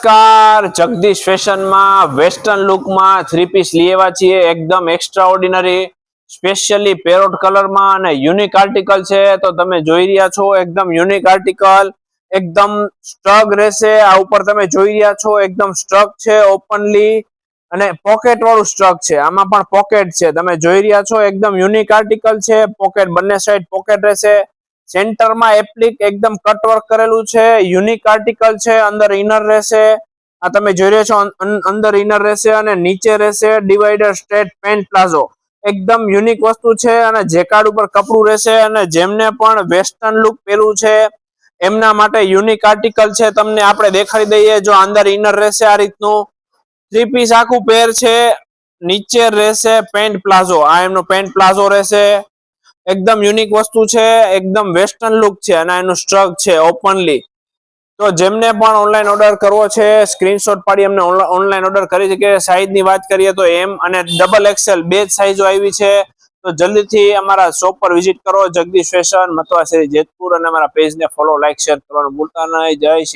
નમસ્કાર, જગદીશ ફેશન માં western look માં થ્રી પીસ લેવા છીએ એકદમ extra ordinary specially parrot colour માં અને યુનિક આર્ટિકલ છે તો તમે જોઈ રહ્યા છો એકદમ યુનિક આર્ટિકલ એકદમ સ્ટ્રગ રહેશે આ ઉપર તમે જોઈ રહ્યા છો એકદમ સ્ટ્રગ છે ઓપનલી અને પોકેટ વાળું સ્ટ્રગ છે આમાં પણ પોકેટ છે તમે જોઈ રહ્યા છો એકદમ યુનિક આર્ટિકલ છે પોકેટ બંને સાઈડ પોકેટ રહેશે સેન્ટર માં એપ્લિક એકદમ કટ વર્ક કરેલું છે યુનિક આર્ટિકલ છે અંદર ઇનર રહેશે આ તમે જોઈ રહ્યા છો અંદર ઇનર રહેશે અને નીચે રહેશે ડિવાઈડર સ્ટ્રેટ પેન્ટ પ્લાઝો એકદમ યુનિક વસ્તુ છે અને જેકાર્ડ ઉપર કપડું રહેશે અને જેમને પણ વેસ્ટર્ન લુક પહેરવું છે એમના માટે યુનિક આર્ટિકલ છે તમને આપણે દેખાડી દઈએ જો અંદર ઇનર રહેશે આ રીતનું થ્રી પીસ આખું પેર છે નીચે રહેશે પેન્ટ પ્લાઝો આ એમનો પેન્ટ પ્લાઝો રહેશે એકદમ યુનિક વસ્તુ છે એકદમ વેસ્ટર્ન લુક છે અને એનું સ્ટ્રગ છે ઓપનલી તો જેમને પણ ઓનલાઈન ઓર્ડર કરવો છે સ્ક્રીનશોટ પાડી અમને ઓનલાઈન ઓર્ડર કરી છે સાઈઝ ની વાત કરીએ તો એમ અને ડબલ એક્સેલ બે જ સાઈઝો આવી છે તો જલ્દીથી અમારા શોપ પર વિઝિટ કરો જગદીશ ફેશન મતવા શેરી જેતપુર અને અમારા પેજને ફોલો લાઈક શેર કરવાનું ભૂલતા નહીં જય શ્રી